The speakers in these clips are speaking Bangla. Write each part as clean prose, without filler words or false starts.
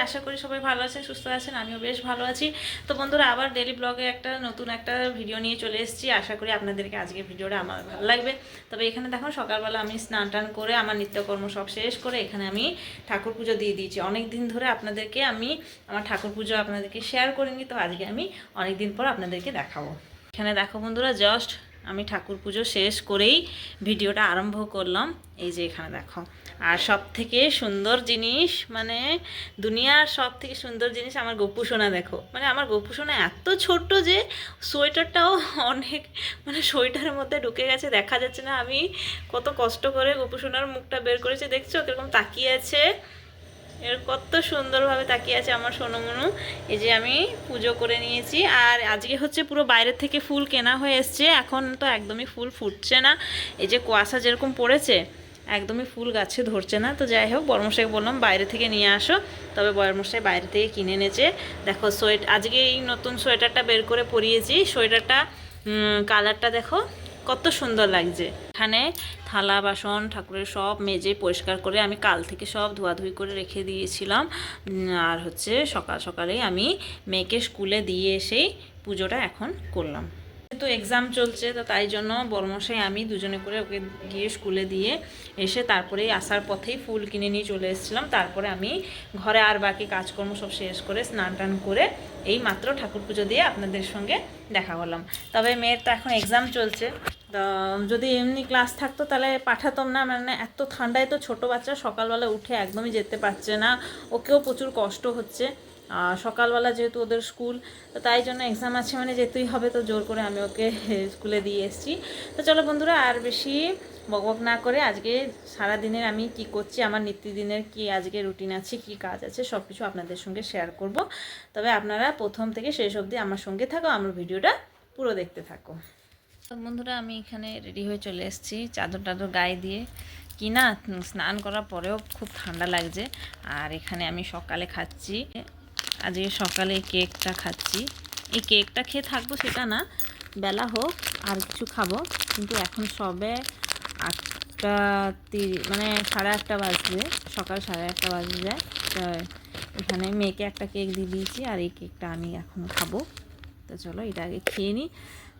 আশা করি সবাই ভালো আছেন, সুস্থ আছেন। আমিও বেশ ভালো আছি। তো বন্ধুরা, আবার ডেলি ব্লগে নতুন একটা ভিডিও নিয়ে চলে এসেছি। আশা করি আপনাদেরকে আজকের ভিডিওটা আমার ভালো লাগবে। তবে এখানে দেখো, সকালবেলা আমি স্নান টান করে আমার নিত্যকর্ম সব শেষ করে এখানে আমি ঠাকুর পুজো দিয়ে দিয়েছি। অনেক দিন ধরে আপনাদেরকে আমি আমার ঠাকুর পুজো আপনাদেরকে শেয়ার করিনি, তো আজকে আমি অনেক দিন পর আপনাদেরকে দেখাবো। এখানে দেখো বন্ধুরা, জাস্ট আমি ঠাকুর পুজো শেষ করেই ভিডিওটা আরম্ভ করলাম। এই যে এখানে দেখো, আর সব থেকে সুন্দর জিনিস, মানে দুনিয়ার সব থেকে সুন্দর জিনিস আমার গপু সোনা। দেখো, মানে আমার গপু সোনা এত ছোট্ট যে সোয়েটারটাও অনেক, মানে সোয়েটারের মধ্যে ঢুকে গেছে, দেখা যাচ্ছে না। আমি কত কষ্ট করে গপু সোনার মুখটা বের করেছি, দেখছো কিরকম তাকিয়ে আছে, এর কত সুন্দরভাবে তাকিয়ে আছে আমার সোনমনু। এই যে আমি পুজো করে নিয়েছি। আর আজকে হচ্ছে পুরো বাইরের থেকে ফুল কেনা হয়ে এসছে, এখন তো একদমই ফুল ফুটছে না। এই যে কুয়াশা যেরকম পড়েছে, একদমই ফুল গাছে ধরছে না। তো যাই হোক, বড়মশাইকে বললাম বাইরে থেকে নিয়ে আসো, তবে বড়মশাই বাইরে থেকে কিনে এনেছে। দেখো আজকে এই নতুন সোয়েটারটা বের করে পরিয়েছি। সোয়েটারটা কালারটা দেখো কত সুন্দর লাগছে। এখানে থালা বাসন ঠাকুরের সব মেজে পরিষ্কার করে আমি কাল থেকে সব ধোয়াধুয়ি করে রেখে দিয়েছিলাম। আর হচ্ছে সকাল সকালেই আমি মেয়েকে স্কুলে দিয়ে এসেই পুজোটা এখন করলাম। তো এক্সাম চলছে, তো তাই জন্য বড়মশাই আমি দুজনে করে ওকে গিয়ে স্কুলে দিয়ে এসে তারপরে আসার পথেই ফুল কিনে নিয়ে চলে এসেছিলাম। তারপরে আমি ঘরে আর বাকি কাজকর্ম সব শেষ করে স্নান টান করে এই মাত্র ঠাকুর পুজো দিয়ে আপনাদের সঙ্গে দেখা করলাম। তবে মেয়ের তো এখন এক্সাম চলছে, তো যদি এমনি ক্লাস থাকতো তাহলে পাঠাতাম না। মানে এত ঠান্ডায় তো ছোটো বাচ্চা সকালবেলা উঠে একদমই যেতে পারছে না, ওকেও প্রচুর কষ্ট হচ্ছে। সকালবেলা যেহেতু ওদের স্কুল, তো তাই জন্য এক্সাম আছে মানে যেতেই হবে, তো জোর করে আমি ওকে স্কুলে দিয়ে এসেছি। তো চলো বন্ধুরা, আর বেশি বকবক না করে আজকে সারা দিনের আমি কি করছি, আমার নিত্যদিনের কি আজকে রুটিন আছে, কি কাজ আছে, সব কিছু আপনাদের সঙ্গে শেয়ার করব। তবে আপনারা প্রথম থেকে শেষ অবধি আমার সঙ্গে থাকো, আমার ভিডিওটা পুরো দেখতে থাকো। তো বন্ধুরা, আমি এখানে রেডি হয়ে চলে এসেছি, চাদর টাদর গায়ে দিয়ে। কি না, স্নান করার পরেও খুব ঠান্ডা লাগছে। আর এখানে আমি সকালে খাচ্ছি, আজকে সকালে কেকটা খাচ্ছি। এই কেকটা খেয়ে থাকবো সেটা না, বেলা হোক আর কিছু খাবো, কিন্তু এখন সবে 8টা মানে 8:30 বাজবে, সকাল 8:30 বাজে যায়। তো এখানে মেয়েকে একটা কেক দিয়ে দিয়েছি, আর এই কেকটা আমি এখন খাবো। তো চলো এটা আগে খেয়ে নিই,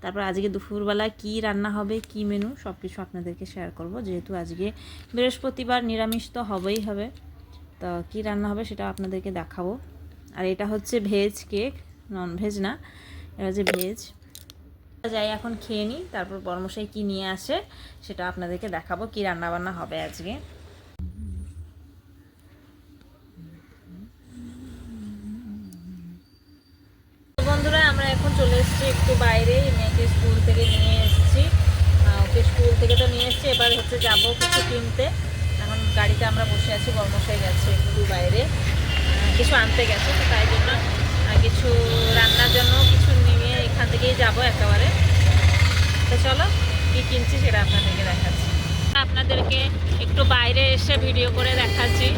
তারপর আজকে দুপুরবেলায় কী রান্না হবে, কী মেনু, সব কিছু আপনাদেরকে শেয়ার করব। যেহেতু আজকে বৃহস্পতিবার, নিরামিষ তো হবেই হবে, তো কী রান্না হবে সেটা আপনাদেরকে দেখাবো। আর এটা হচ্ছে ভেজ কেক, নন ভেজ না, এটা হচ্ছে ভেজ। যাই এখন খেয়ে নিই, তারপর বড়মশাই কী নিয়ে আসে সেটা আপনাদেরকে দেখাবো, কী রান্নাবান্না হবে আজকে। বন্ধুরা, আমরা এখন চলে এসেছি একটু বাইরে, মেয়েকে স্কুল থেকে নিয়ে এসেছি। ওকে স্কুল থেকে তো নিয়ে এসেছি, এবার হচ্ছে যাবো কিছু কিনতে। এখন গাড়িতে আমরা বসে আছি, বড়মশাই গেছে একটু বাইরে কিছু আনতে গেছে, তো তাই জন্য কিছু রান্নার জন্য কিছু নিয়ে এখান থেকেই যাবো একেবারে। তো চলো কী কিনছি সেটা আপনাদেরকে দেখাচ্ছি। আপনাদেরকে একটু বাইরে এসে ভিডিও করে দেখাচ্ছি।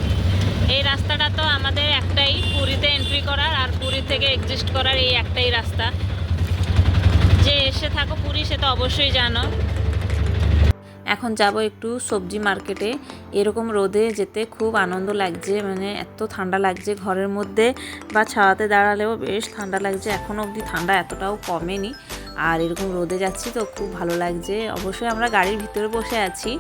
এই রাস্তাটা তো আমাদের একটাই, পুরীতে এন্ট্রি করার আর পুরী থেকে এক্সিস্ট করার এই একটাই রাস্তা। যে এসে থাকো পুরী সে তো অবশ্যই জানো। এখন যাব একটু সবজি মার্কেটে। এরকম রোদে যেতে খুব আনন্দ লাগছে, মানে এত ঠান্ডা লাগছে, ঘরের মধ্যে বা ছাওয়াতে দাঁড়ালেও বেশ ঠান্ডা লাগছে। এখনও অবধি ঠান্ডা এতটাও কমেনি, আর এরকম রোদে যাচ্ছি তো খুব ভালো লাগছে। অবশ্যই আমরা গাড়ির ভিতরে বসে আছি,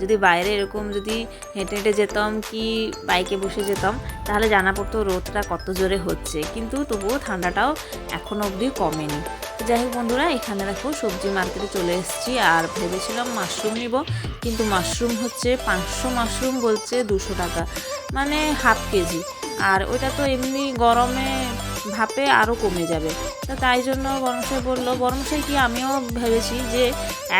যদি বাইরে এরকম যদি হেঁটে হেঁটে যেতাম কি বাইকে বসে যেতাম তাহলে জানা পড়তো রোদটা কত জোরে হচ্ছে, কিন্তু তবুও ঠান্ডাটাও এখনও অবধি কমেনি। যাই হোক বন্ধুরা, এখানে দেখো সবজি মার্কেটে চলে এসেছি, আর ভেবেছিলাম মাশরুম নিব, কিন্তু মাশরুম হচ্ছে 500 মাশরুম বলছে 200 টাকা, মানে হাফ কেজি। আর ওইটা তো এমনি গরমে ভাপে আরও কমে যাবে। তো তাই জন্য বড়মশাই বললো, বড়মশাই কি আমিও ভেবেছি যে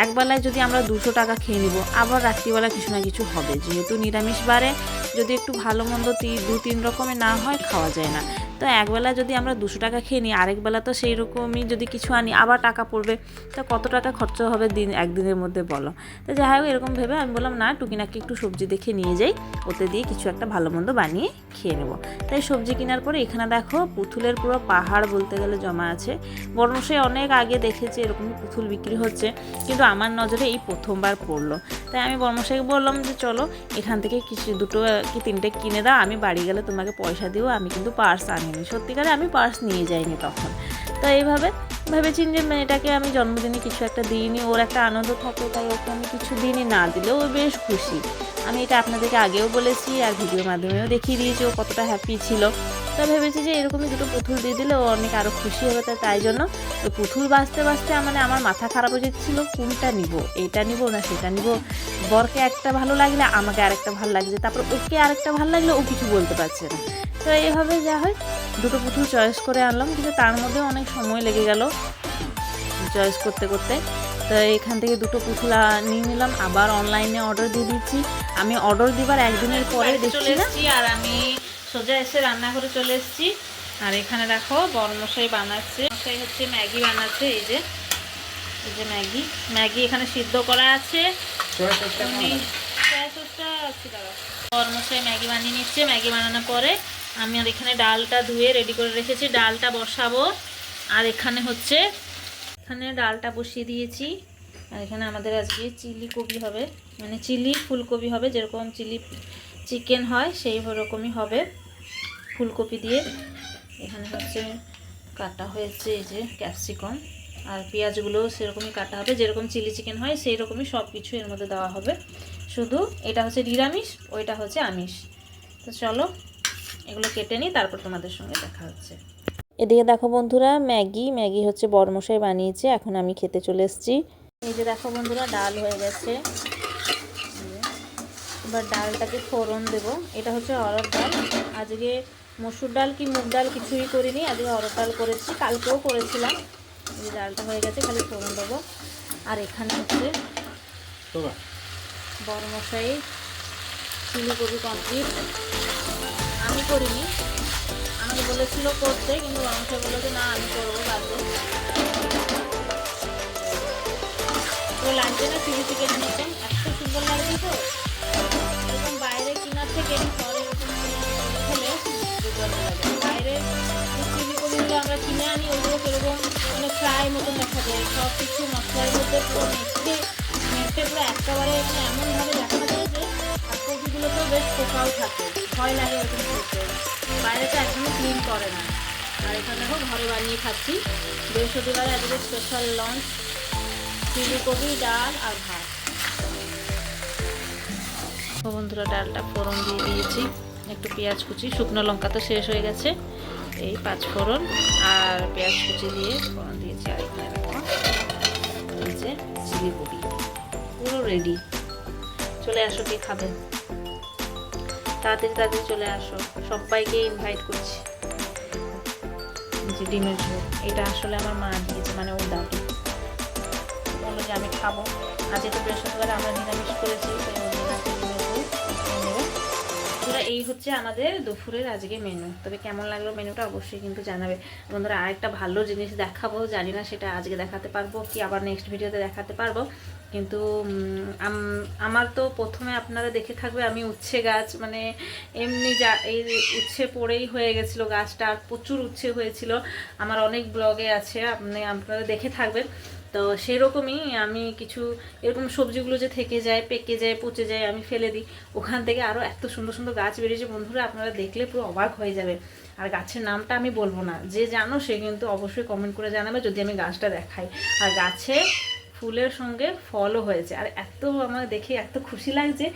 একবেলায় যদি আমরা 200 টাকা খেয়ে নিব, আবার রাত্রিবেলা কিছু না কিছু হবে, যেহেতু নিরামিষ বারে যদি একটু ভালো মন্দ 2-3 রকমের না হয় খাওয়া যায় না। তো একবেলা যদি আমরা 200 টাকা খেয়ে নিই, আরেক বেলা তো সেই রকমই যদি কিছু আনি আবার টাকা পড়বে, তো কত টাকা খরচ হবে একদিনের মধ্যে বলো। তো যাই হোক এরকম ভেবে আমি বললাম না, টুকিনাকি একটু সবজি দেখে নিয়ে যাই, ওতে দিয়ে কিছু একটা ভালো মন্দ বানিয়ে খেয়ে নেবো। তাই সবজি কেনার পরে এখানে দেখো পুতুলের পুরো পাহাড় বলতে গেলে জমা আছে। বর্মশাই অনেক আগে দেখেছি এরকম পুতুল বিক্রি হচ্ছে, কিন্তু আমার নজরে এই প্রথমবার পড়লো। তাই আমি বর্মশাইকে বললাম যে চলো এখান থেকে কিছু 2 কি 3টে কিনে দাও, আমি বাড়ি গেলে তোমাকে পয়সা দিও। আমি কিন্তু পার্স আনিনি, সত্যিকারে আমি পার্স নিয়ে যাইনি তখন। তো এইভাবে ভেবেছি যে মেয়েটাকে আমি জন্মদিনে কিছু একটা দিইনি, ওর একটা আনন্দ থাকে, তাই ওকে আমি কিছু দিনই, না দিলেও ও বেশ খুশি। আমি এটা আপনাদেরকে আগেও বলেছি আর ভিডিওর মাধ্যমেও দেখিয়ে দিয়েছি ও কতটা হ্যাপি ছিল। তো ভেবেছি যে এরকমই 2টো পুতুল দিয়ে দিলে ও অনেক আরও খুশি হবে। তাই জন্য ওই পুতুল বাঁচতে বাঁচতে মানে আমার মাথা খারাপ হয়ে যাচ্ছিল, কোনটা নিব, এইটা নিব না সেটা নিব। বরকে একটা ভালো লাগলে আমাকে আরেকটা ভালো লাগছে, তারপর ওকে আরেকটা ভালো লাগলে ও কিছু বলতে পারছে না। তো এইভাবে যা হয় 2টো পুতুল চয়েস করে আনলাম, কিন্তু তার মধ্যে অনেক সময় লেগে গেল চয়েস করতে করতে। তো এখান থেকে 2টো পুতুল নিয়ে নিলাম, আবার অনলাইনে অর্ডার দিয়ে দিচ্ছি। আমি অর্ডার দিবার একদিনের পরে দেখছি না, আর আমি সোজা এসে রান্নাঘরে চলে এসেছি। আর এখানে দেখো বর্মশাই বানাচ্ছে, মশাই হচ্ছে ম্যাগি বানাচ্ছে। এই যে ম্যাগি এখানে সিদ্ধ করা আছে। বর্মশাই ম্যাগি বানিয়ে নিচ্ছে। ম্যাগি বানানোর পরে আমি আর এখানে ডালটা ধুয়ে রেডি করে রেখেছি, ডালটা বসাবো। আর এখানে হচ্ছে ডালটা বসিয়ে দিয়েছি। আর এখানে আমাদের আজকে চিলি কপি হবে, মানে চিলি ফুলকপি হবে, যেরকম চিলি চিকেন হয় সেই রকমই হবে, ফুলকপি দিয়ে। এখানে হচ্ছে কাটা হয়েছে এই যে ক্যাপসিকাম, আর পেঁয়াজগুলোও সেরকমই কাটা হবে, যেরকম চিলি চিকেন হয় সেই রকমই সব কিছু এর মধ্যে দেওয়া হবে। শুধু এটা হচ্ছে নিরামিষ, ওইটা হচ্ছে আমিষ। তো চলো এগুলো কেটে নিই, তারপর তোমাদের সঙ্গে দেখা হচ্ছে। এদিকে দেখো বন্ধুরা, ম্যাগি হচ্ছে বর্মশাই বানিয়েছে, এখন আমি খেতে চলে এসেছি। এই যে দেখো বন্ধুরা, ডাল হয়ে গেছে। এবার ডালটাকে ফোড়ন দেব। এটা হচ্ছে অরহর ডাল, আজকে মসুর ডাল কি মুগ ডাল কিছুই করিনি, আজকে অরহর ডাল করেছি, কালকেও করেছিলাম। এই যে ডালটা হয়ে গেছে, খালি ফোড়ন দেবো। আর এখানে হচ্ছে বর্মশাই চিলি কপি কমপ্লিট। আমি করিনি, আমাকে বলেছিল করতে, কিন্তু বর্মশাই বললো যে না আমি করবো বাদে। তো লাগছে না চিলি চিকেন মতন, এত সুন্দর লাগছে। তো এরকম বাইরে কেনার থেকে ঘরে এরকম হলে বাইরে চিলি কপিগুলো আমরা কিনে আনি, ওগুলো কীরকম মানে ফ্রাই মতন দেখা যায়, সব কিছু মশলার মধ্যে পুরো মেখে পুরো একেবারে মানে এমনভাবে দেখা যায় যে, আর কপিগুলোতেও বেশ পোকাও থাকে, ভয় লাগে ওরকম করতে। বাইরেটা একদমই ক্লিন করে না। আর এখানে দেখো ঘরে বানিয়ে খাচ্ছি। বৃহস্পতিবারে আজকে স্পেশাল লঞ্চ, চিলি কপি, ডাল আর ভাত। বন্ধুরা ডালটা ফোড়ন দিয়ে দিয়েছি, একটু পেঁয়াজ কুচি, শুকনো লঙ্কা তো শেষ হয়ে গেছে, এই 5 ফোড়ন আর পেঁয়াজ কুচি দিয়ে ফোড়ন দিয়েছি। আর এখানে দেখো এই যে চিলি কপি পুরো রেডি। চলে আসো, কে খাবে তাড়াতাড়ি চলে আসো, সবাইকে ইনভাইট করছি। যে ডিমের ঝোল, এটা আসলে আমার মা দিয়েছে, মানে ওর দাদু বললো যে আমি খাবো। আজকে তো বৃহস্পতিবার আমরা নিরামিষ করেছি, এই হচ্ছে আমাদের দুপুরের আজকে মেনু। তবে কেমন লাগলো মেনুটা অবশ্যই কিন্তু জানাবে বন্ধুরা। আরেকটা ভালো জিনিস দেখাবো, জানি না সেটা আজকে দেখাতে পারবো কি আবার নেক্সট ভিডিওতে দেখাতে পারবো, কিন্তু আমার তো প্রথমে আপনারা দেখে থাকবে আমি উচ্ছে গাছ, মানে এমনি এই উচ্ছে পড়েই হয়ে গেছিলো গাছটা, আর প্রচুর উচ্ছে হয়েছিল, আমার অনেক ব্লগে আছে, আপনারা দেখে থাকবেন। তো সেরকমই আমি কিছু এরকম সবজিগুলো যে থেকে যায়, পেকে যায়, পচে যায়, আমি ফেলে দিই, ওখান থেকে আরও এত সুন্দর সুন্দর গাছ বেরিয়েছে বন্ধুরা, আপনারা দেখলে পুরো অবাক হয়ে যাবে। আর গাছের নামটা আমি বলবো না, যে জানো সে কিন্তু অবশ্যই কমেন্ট করে জানাবে যদি আমি গাছটা দেখাই। আর গাছে ফুলের সঙ্গে ফলও হয়েছে, আর এত আমার দেখে এত খুশি লাগছে।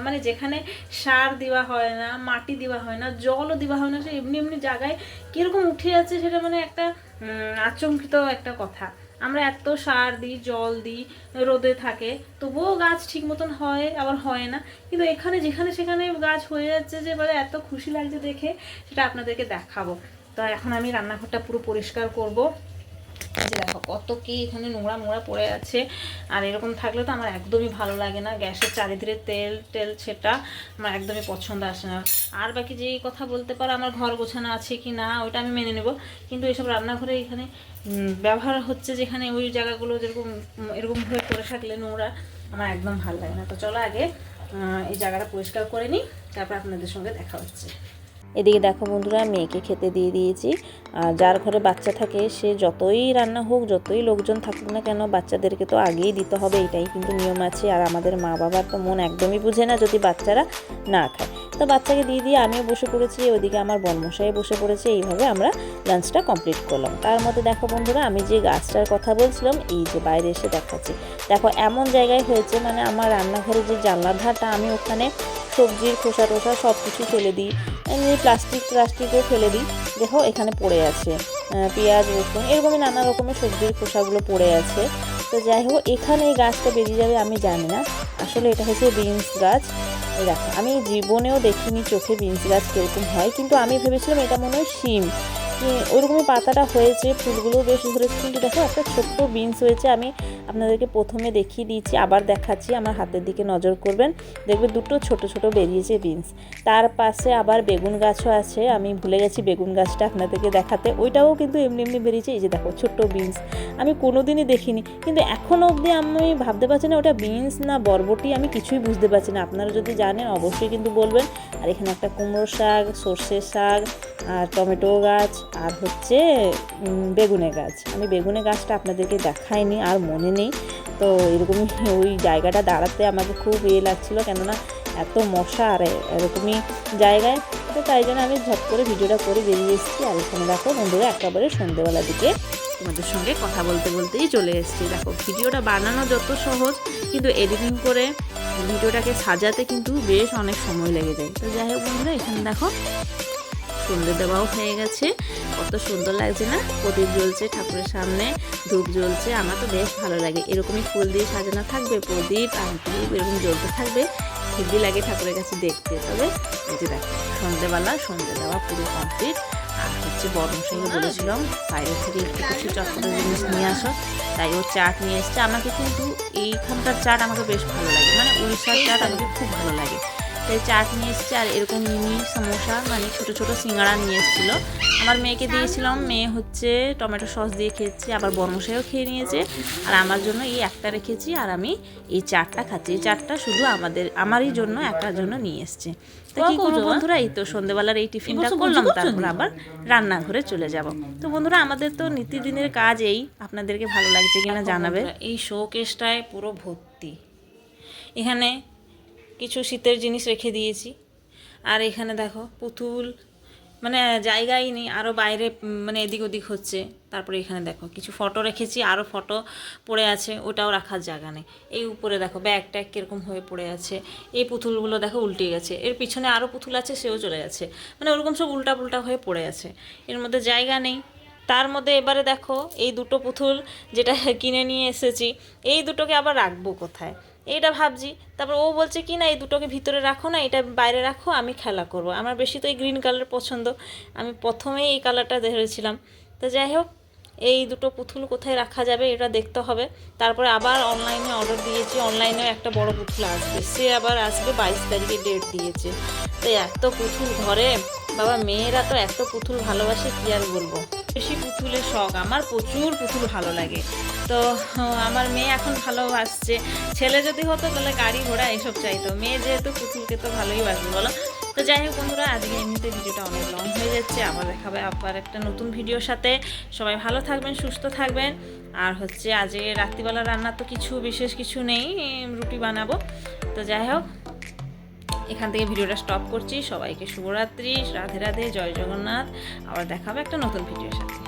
মানে যেখানে সার দেওয়া হয় না, মাটি দেওয়া হয় না, জলও দেওয়া হয় না, সে এমনি এমনি জায়গায় কীরকম উঠে যাচ্ছে, সেটা মানে একটা আচমকিত একটা কথা। আমরা এত সার দিই, জল দিই, রোদে থাকে, তবুও গাছ ঠিক মতন হয়, আবার হয় না। কিন্তু এখানে যেখানে সেখানে গাছ হয়ে যাচ্ছে, যে মানে এত খুশি লাগছে দেখে, সেটা আপনাদেরকে দেখাবো। তো এখন আমি রান্নাঘরটা পুরো পরিষ্কার করব। যে দেখো কত কি এখানে নোংরা মোংরা পড়ে আছে। আর এরকম থাকলে তো আমার একদমই ভালো লাগে না, গ্যাসের চারিদিকে তেল টেল সেটা আমার একদমই পছন্দ আসে না। আর বাকি যেই কথা বলতে পারো আমার ঘর গোছানো আছে কি না ওইটা আমি মেনে নেব, কিন্তু এইসব রান্নাঘরে এখানে ব্যবহার হচ্ছে যেখানে ওই জায়গাগুলো যেরকম এরকমভাবে পড়ে থাকলে নোংরা আমার একদম ভালো লাগে না। তো চলো আগে এই জায়গাটা পরিষ্কার করে নিই, তারপর আপনাদের সঙ্গে দেখা হচ্ছে। এদিকে দেখো বন্ধুরা, মেয়েকে খেতে দিয়ে দিয়েছি। আর যার ঘরে বাচ্চা থাকে সে যতই রান্না হোক, যতই লোকজন থাকুক না কেন, বাচ্চাদেরকে তো আগেই দিতে হবে, এটাই কিন্তু নিয়ম আছে। আর আমাদের মা বাবার তো মন একদমই বুঝে না যদি বাচ্চারা না খায়। তো বাচ্চাকে দিয়ে দিয়ে আমিও বসে পড়েছি, ওদিকে আমার বর্মশাই বসে পড়েছে। এইভাবে আমরা লাঞ্চটা কমপ্লিট করলাম। তার মধ্যে দেখো বন্ধুরা, আমি যে গাছটার কথা বলছিলাম, এই যে বাইরে এসে দেখাচ্ছি, দেখো এমন জায়গায় হয়েছে, মানে আমার রান্নাঘরে যে জানলার ধারটা, আমি ওখানে সবজির খোসা টোসা সব কিছু ফেলে দিই, এমনি প্লাস্টিকও ফেলে দিই। দেখো এখানে পড়ে আছে পেঁয়াজ রসুন এরকমই নানা রকমের সবজির খোসাগুলো পড়ে আছে। তো যাই হোক, এখানে এই গাছটা বেরিয়ে যাবে আমি জানি না, আসলে এটা হচ্ছে বিনস গাছ। এই দেখো, আমি জীবনেও দেখিনি চোখে বিনস গাছ কীরকম হয়, কিন্তু আমি ভেবেছিলাম এটা মনে হয় শিম, ওইরকমই পাতাটা হয়েছে, ফুলগুলো বেশ ধরেছে। কিন্তু দেখো একটা ছোট্ট বিনস হয়েছে। আমি আপনাদেরকে প্রথমে দেখিয়ে দিয়েছি, আবার দেখাচ্ছি, আমার হাতের দিকে নজর করবেন, দেখবে দুটো ছোট ছোট বেরিয়েছে বিনস। তার পাশে আবার বেগুন গাছও আছে, আমি ভুলে গেছি বেগুন গাছটা আপনাদেরকে দেখাতে, ওইটাও কিন্তু এমনি এমনি বেরিয়েছে। এই যে দেখো ছোট্ট বিনস, আমি কোনোদিনই দেখিনি, কিন্তু এখনও অবধি আমি ভাবতে পারছি না ওটা বিনস না বরবটি, আমি কিছুই বুঝতে পারছি না। আপনারা যদি জানেন অবশ্যই কিন্তু বলবেন। আর এখানে একটা কুমড়ো শাক, সর্ষের শাক, আর টমেটো গাছ, আর হচ্ছে বেগুনের গাছ। আমি বেগুনের গাছটা আপনাদেরকে দেখাইনি, আর মনে নেই। তো এরকমই ওই জায়গাটা দাঁড়াতে আমাকে খুব লাগছিলো, কেননা এত মশা আর এরকমই জায়গায়। তো তাই জন্য আমি ঝট করে ভিডিওটা করে বেরিয়ে এসেছি। আর এখানে দেখো বন্ধুরা, একেবারে সন্ধ্যেবেলার দিকে তোমাদের সঙ্গে কথা বলতে বলতেই চলে এসেছি। দেখো ভিডিওটা বানানো যত সহজ, কিন্তু এডিটিং করে ভিডিওটাকে সাজাতে কিন্তু বেশ অনেক সময় লেগে যায়। তো যাই হোক বন্ধুরা, এখানে দেখো সন্ধ্যে দেওয়াও হয়ে গেছে, কত সুন্দর লাগছে না, প্রদীপ জ্বলছে ঠাকুরের সামনে, ধূপ জ্বলছে। আমার তো বেশ ভালো লাগে, এরকমই ফুল দিয়ে সাজানো থাকবে, প্রদীপ আর ধূপ এরকম জ্বলতে থাকবে, হেভি লাগে ঠাকুরের কাছে দেখতে। তবে এই যে দেখো সন্ধ্যেবেলা সন্ধ্যে দেওয়া পুরো কমপ্লিট। আর হচ্ছে বর্মশাইকে বলেছিলাম বাইরে থেকে একটু কিছু চটপটা জিনিস নিয়ে আসো, তাই ও চাট নিয়ে এসছে। আমাকে কিন্তু এইখানকার চাট আমাকে বেশ ভালো লাগে, মানে উড়িষ্যার চাট আমাকে খুব ভালো লাগে। তাই চাট নিয়ে এসছে, আর এরকম মিনি সমোসা মানে ছোটো ছোটো সিঙ্গাড়া নিয়ে এসেছিলো। আমার মেয়েকে দিয়েছিলাম, মেয়ে হচ্ছে টমেটো সস দিয়ে খেয়েছি, আবার বর্মশাইও খেয়ে নিয়েছে। আর আমার জন্য এই একটা রেখেছি, আর আমি এই চাটটা খাচ্ছি। এই চাটটা শুধু আমারই জন্য, একার জন্য নিয়ে এসছে। তো কী করবো বন্ধুরা, এই তো সন্ধ্যেবেলার এই টিফিনটা করলাম, তারপর আবার রান্নাঘরে চলে যাব। তো বন্ধুরা, আমাদের তো নিত্যদিনের কাজ এই, আপনাদেরকে ভালো লাগছে কিনা জানাবে। এই শোকেসটায় পুরো ভর্তি, এখানে কিছু শীতের জিনিস রেখে দিয়েছি। আর এখানে দেখো পুতুল, মানে জায়গাই নেই, আরও বাইরে মানে এদিক ওদিক হচ্ছে। তারপরে এখানে দেখো কিছু ফটো রেখেছি, আরও ফটো পড়ে আছে, ওটাও রাখার জায়গা নেই। এই উপরে দেখো ব্যাগ ট্যাগ কীরকম হয়ে পড়ে আছে, এই পুতুলগুলো দেখো উল্টে গেছে, এর পিছনে আরও পুতুল আছে, সেও চলে গেছে, মানে ওরকম সব উল্টা পুল্টা হয়ে পড়ে আছে, এর মধ্যে জায়গা নেই। তার মধ্যে এবারে দেখো এই দুটো পুতুল যেটা কিনে নিয়ে এসেছি, এই দুটোকে আবার রাখবো কোথায়, এইটা ভাবছি। তারপর ও বলছে কি না এই দুটোকে ভিতরে রাখো না, এটা বাইরে রাখো, আমি খেলা করব। আমার বেশি তো এই গ্রিন কালার পছন্দ, আমি প্রথমেই এই কালারটা ধরেছিলাম। তো যাই হোক, এই দুটো পুতুল কোথায় রাখা যাবে এটা দেখতে হবে। তারপরে আবার অনলাইনে অর্ডার দিয়েছি, অনলাইনেও একটা বড় পুতুল আসবে, সে আবার আসবে 22 তারিখে ডেট দিয়েছে। তো এত পুতুল ঘরে, বাবা মেয়েরা তো এত পুতুল ভালোবাসে কি আর বলবো। বেশি পুতুলের শখ আমার, প্রচুর পুতুল ভালো লাগে। তো আমার মেয়ে এখন ভালোবাসছে, ছেলে যদি হতো তাহলে গাড়ি ঘোড়া এসব চাইতো, মেয়ে যেহেতু পুতুলকে তো ভালোই বাসবে বলো। তো যাই হোক বন্ধুরা, আজকে এমনিতে ভিডিওটা অনেক লং হয়ে যাচ্ছে, আবার দেখাবে আবার একটা নতুন ভিডিওর সাথে। সবাই ভালো থাকবেন, সুস্থ থাকবেন। আর হচ্ছে আজকে রাত্রিবেলা রান্না তো কিছু বিশেষ কিছু নেই, রুটি বানাবো। তো যাই হোক, এখান থেকে ভিডিওটা স্টপ করছি। সবাইকে শুভরাত্রি, রাধে রাধে, জয় জগন্নাথ। আবার দেখাবে একটা নতুন ভিডিওর সাথে।